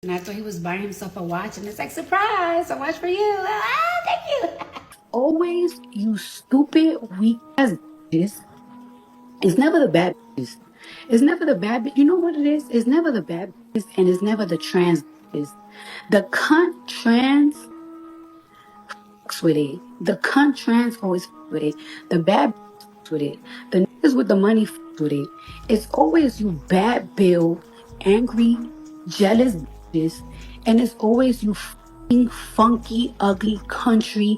And I thought he was buying himself a watch, and it's like, surprise, a watch for you. Ah, thank you. Always, you stupid, weak ass bitches. It's never the bad bitches. It's never the bad bitch. You know what it is? It's never the bad bitches, and it's never the trans bitches. The cunt trans fucks with it. The cunt trans always fucks with it. The bad bitch fucks with it. The niggas with the money fucks with it. It's always you bad bill, angry, jealous bitches, and it's always you fucking funky, ugly country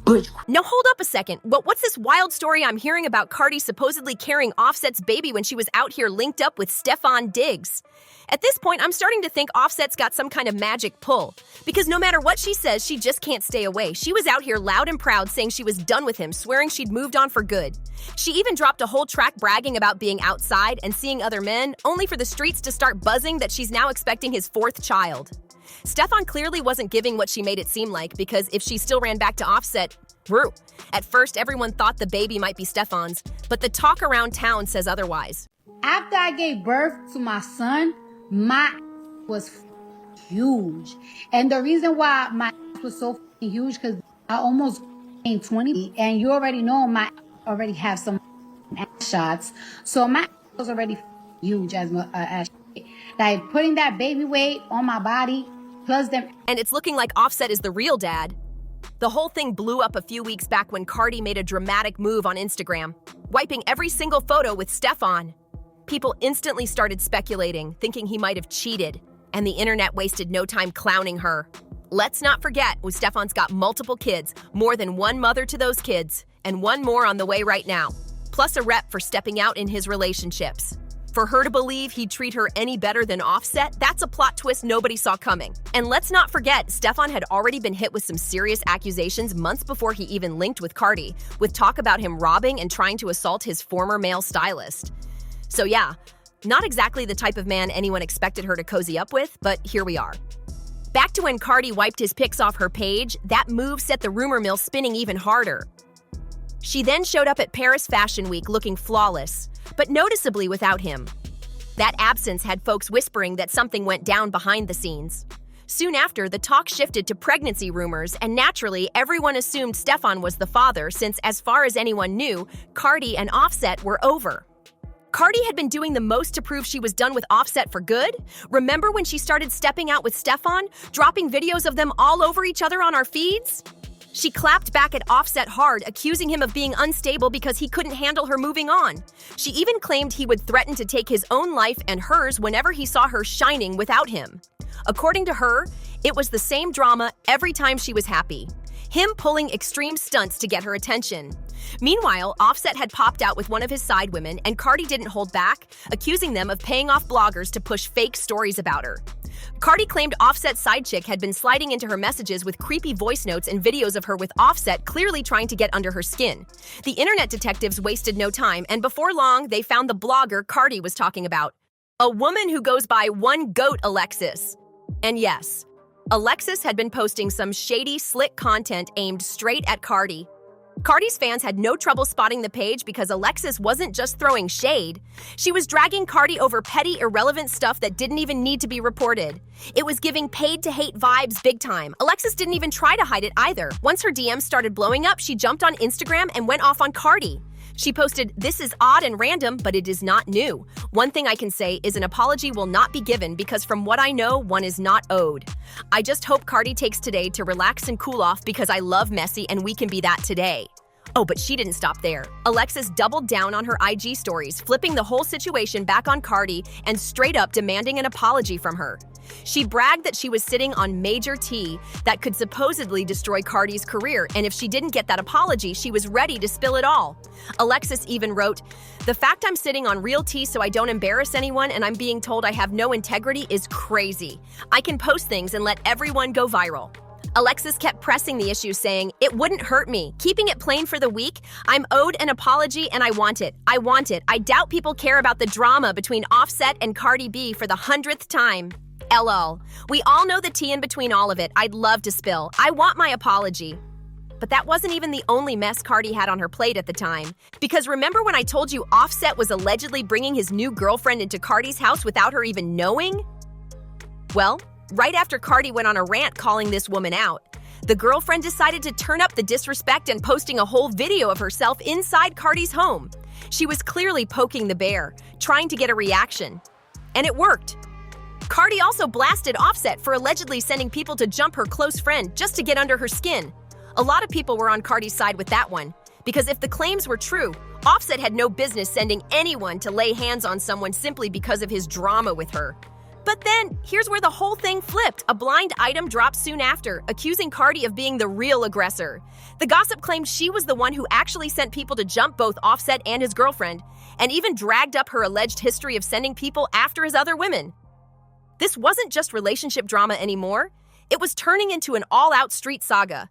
butch. No, hold up a second. What's this wild story I'm hearing about Cardi supposedly carrying Offset's baby when she was out here linked up with Stefon Diggs? At this point, I'm starting to think Offset's got some kind of magic pull. Because no matter what she says, she just can't stay away. She was out here loud and proud saying she was done with him, swearing she'd moved on for good. She even dropped a whole track bragging about being outside and seeing other men, only for the streets to start buzzing that she's now expecting his fourth child. Stefon clearly wasn't giving what she made it seem like, because if she still ran back to Offset, whew. At first, everyone thought the baby might be Stefon's, but the talk around town says otherwise. After I gave birth to my son, my was huge. And the reason why my was so huge, because I almost gained 20, and you already know my already have some ass shots. So my was already huge as like putting that baby weight on my body, plus them. And it's looking like Offset is the real dad. The whole thing blew up a few weeks back when Cardi made a dramatic move on Instagram, wiping every single photo with Stefon. People instantly started speculating, thinking he might have cheated, and the internet wasted no time clowning her. Let's not forget, Stefon's got multiple kids, more than one mother to those kids, and one more on the way right now, plus a rep for stepping out in his relationships. For her to believe he'd treat her any better than Offset, that's a plot twist nobody saw coming. And let's not forget, Stefon had already been hit with some serious accusations months before he even linked with Cardi, with talk about him robbing and trying to assault his former male stylist. So yeah, not exactly the type of man anyone expected her to cozy up with, but here we are. Back to when Cardi wiped his pics off her page, that move set the rumor mill spinning even harder. She then showed up at Paris Fashion Week looking flawless, but noticeably without him. That absence had folks whispering that something went down behind the scenes. Soon after, the talk shifted to pregnancy rumors, and naturally, everyone assumed Stefon was the father since, as far as anyone knew, Cardi and Offset were over. Cardi had been doing the most to prove she was done with Offset for good. Remember when she started stepping out with Stefon, dropping videos of them all over each other on our feeds? She clapped back at Offset hard, accusing him of being unstable because he couldn't handle her moving on. She even claimed he would threaten to take his own life and hers whenever he saw her shining without him. According to her, it was the same drama every time she was happy. Him pulling extreme stunts to get her attention. Meanwhile, Offset had popped out with one of his side women, and Cardi didn't hold back, accusing them of paying off bloggers to push fake stories about her. Cardi claimed Offset's side chick had been sliding into her messages with creepy voice notes and videos of her with Offset clearly trying to get under her skin. The internet detectives wasted no time, and before long, they found the blogger Cardi was talking about. A woman who goes by One Goat Alexis. And yes, Alexis had been posting some shady, slick content aimed straight at Cardi. Cardi's fans had no trouble spotting the page because Alexis wasn't just throwing shade. She was dragging Cardi over petty, irrelevant stuff that didn't even need to be reported. It was giving paid-to-hate vibes big time. Alexis didn't even try to hide it either. Once her DMs started blowing up, she jumped on Instagram and went off on Cardi. She posted, "This is odd and random, but it is not new. One thing I can say is an apology will not be given because from what I know, one is not owed. I just hope Cardi takes today to relax and cool off because I love Messi and we can be that today." Oh, but she didn't stop there. Alexis doubled down on her IG stories, flipping the whole situation back on Cardi and straight up demanding an apology from her. She bragged that she was sitting on major tea that could supposedly destroy Cardi's career, and if she didn't get that apology, she was ready to spill it all. Alexis even wrote, "The fact I'm sitting on real tea so I don't embarrass anyone and I'm being told I have no integrity is crazy. I can post things and let everyone go viral." Alexis kept pressing the issue, saying, "It wouldn't hurt me. Keeping it plain for the week, I'm owed an apology and I want it. I want it. I doubt people care about the drama between Offset and Cardi B for the 100th time. LOL. We all know the tea in between all of it. I'd love to spill. I want my apology." But that wasn't even the only mess Cardi had on her plate at the time. Because remember when I told you Offset was allegedly bringing his new girlfriend into Cardi's house without her even knowing? Well, Right after Cardi went on a rant calling this woman out, the girlfriend decided to turn up the disrespect and posting a whole video of herself inside Cardi's home. She was clearly poking the bear, trying to get a reaction. And it worked. Cardi also blasted Offset for allegedly sending people to jump her close friend just to get under her skin. A lot of people were on Cardi's side with that one, because if the claims were true, Offset had no business sending anyone to lay hands on someone simply because of his drama with her. But then, here's where the whole thing flipped. A blind item dropped soon after, accusing Cardi of being the real aggressor. The gossip claimed she was the one who actually sent people to jump both Offset and his girlfriend, and even dragged up her alleged history of sending people after his other women. This wasn't just relationship drama anymore. It was turning into an all-out street saga.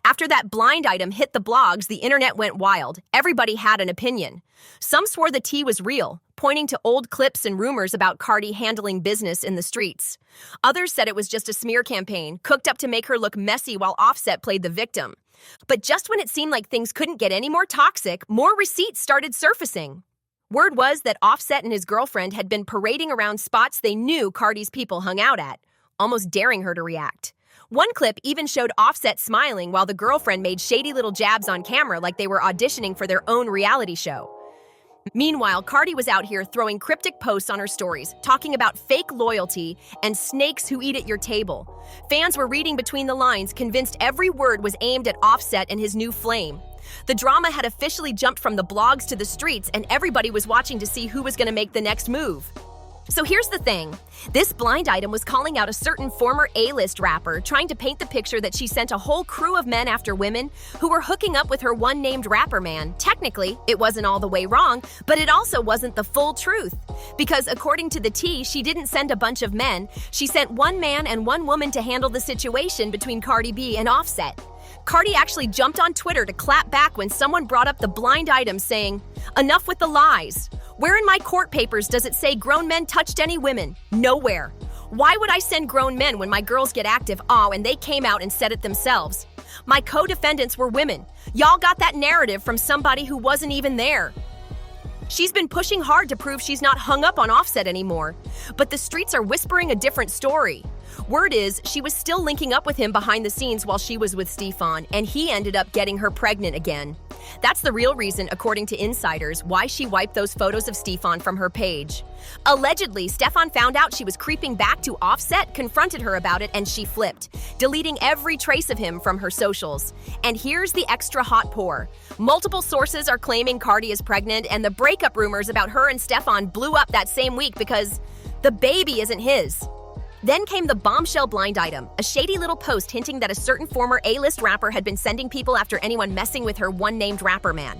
After that blind item hit the blogs, the internet went wild. Everybody had an opinion. Some swore the tea was real, pointing to old clips and rumors about Cardi handling business in the streets. Others said it was just a smear campaign, cooked up to make her look messy while Offset played the victim. But just when it seemed like things couldn't get any more toxic, more receipts started surfacing. Word was that Offset and his girlfriend had been parading around spots they knew Cardi's people hung out at, almost daring her to react. One clip even showed Offset smiling while the girlfriend made shady little jabs on camera like they were auditioning for their own reality show. Meanwhile, Cardi was out here throwing cryptic posts on her stories, talking about fake loyalty and snakes who eat at your table. Fans were reading between the lines, convinced every word was aimed at Offset and his new flame. The drama had officially jumped from the blogs to the streets, and everybody was watching to see who was going to make the next move. So here's the thing. This blind item was calling out a certain former A-list rapper, trying to paint the picture that she sent a whole crew of men after women who were hooking up with her one named rapper man. Technically, it wasn't all the way wrong, but it also wasn't the full truth. Because according to the T, she didn't send a bunch of men. She sent one man and one woman to handle the situation between Cardi B and Offset. Cardi actually jumped on Twitter to clap back when someone brought up the blind item, saying, "Enough with the lies. Where in my court papers does it say grown men touched any women? Nowhere. Why would I send grown men when my girls get active? Oh, and they came out and said it themselves. My co-defendants were women. Y'all got that narrative from somebody who wasn't even there." She's been pushing hard to prove she's not hung up on Offset anymore, but the streets are whispering a different story. Word is, she was still linking up with him behind the scenes while she was with Stefon, and he ended up getting her pregnant again. That's the real reason, according to insiders, why she wiped those photos of Stefon from her page. Allegedly, Stefon found out she was creeping back to Offset, confronted her about it, and she flipped, deleting every trace of him from her socials. And here's the extra hot pour. Multiple sources are claiming Cardi is pregnant, and the breakup rumors about her and Stefon blew up that same week because the baby isn't his. Then came the bombshell blind item, a shady little post hinting that a certain former A-list rapper had been sending people after anyone messing with her one-named rapper man.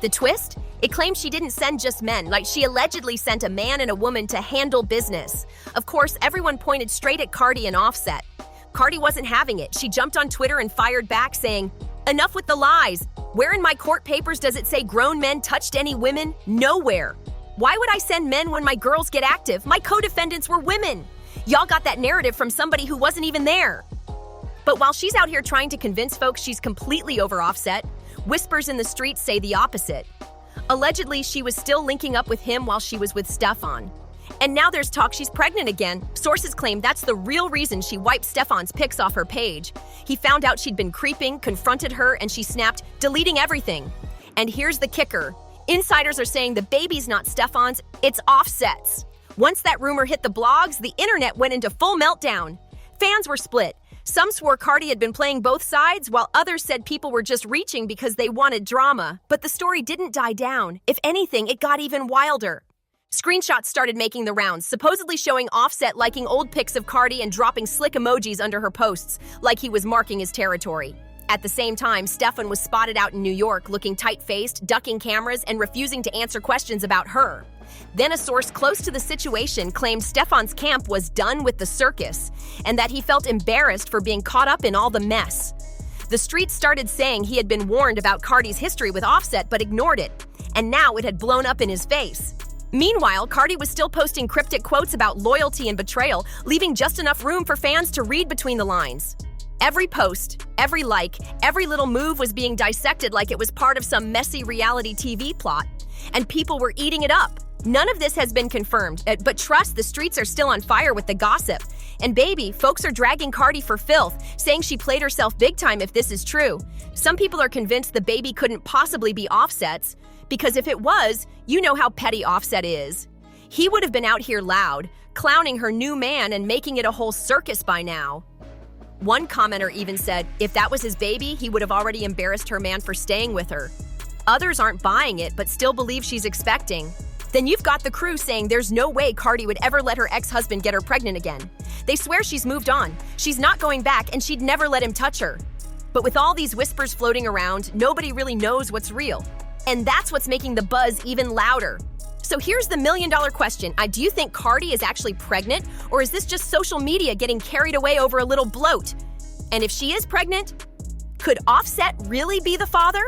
The twist? It claimed she didn't send just men, like she allegedly sent a man and a woman to handle business. Of course, everyone pointed straight at Cardi and Offset. Cardi wasn't having it. She jumped on Twitter and fired back saying, "Enough with the lies. Where in my court papers does it say grown men touched any women? Nowhere. Why would I send men when my girls get active? My co-defendants were women. Y'all got that narrative from somebody who wasn't even there." But while she's out here trying to convince folks she's completely over Offset, whispers in the streets say the opposite. Allegedly, she was still linking up with him while she was with Stefon. And now there's talk she's pregnant again. Sources claim that's the real reason she wiped Stefon's pics off her page. He found out she'd been creeping, confronted her, and she snapped, deleting everything. And here's the kicker. Insiders are saying the baby's not Stefon's, it's Offset's. Once that rumor hit the blogs, the internet went into full meltdown. Fans were split. Some swore Cardi had been playing both sides, while others said people were just reaching because they wanted drama. But the story didn't die down. If anything, it got even wilder. Screenshots started making the rounds, supposedly showing Offset liking old pics of Cardi and dropping slick emojis under her posts, like he was marking his territory. At the same time, Stefon was spotted out in New York looking tight-faced, ducking cameras, and refusing to answer questions about her. Then a source close to the situation claimed Stefon's camp was done with the circus, and that he felt embarrassed for being caught up in all the mess. The streets started saying he had been warned about Cardi's history with Offset but ignored it, and now it had blown up in his face. Meanwhile, Cardi was still posting cryptic quotes about loyalty and betrayal, leaving just enough room for fans to read between the lines. Every post, every like, every little move was being dissected like it was part of some messy reality TV plot, and people were eating it up. None of this has been confirmed, but trust, the streets are still on fire with the gossip. And baby, folks are dragging Cardi for filth, saying she played herself big time if this is true. Some people are convinced the baby couldn't possibly be Offset's, because if it was, you know how petty Offset is. He would have been out here loud, clowning her new man and making it a whole circus by now. One commenter even said if that was his baby, he would have already embarrassed her man for staying with her. Others aren't buying it but still believe she's expecting. Then you've got the crew saying there's no way Cardi would ever let her ex-husband get her pregnant again. They swear she's moved on, she's not going back, and she'd never let him touch her. But with all these whispers floating around, nobody really knows what's real. And that's what's making the buzz even louder. So here's the million-dollar question. Do you think Cardi is actually pregnant, or is this just social media getting carried away over a little bloat? And if she is pregnant, could Offset really be the father?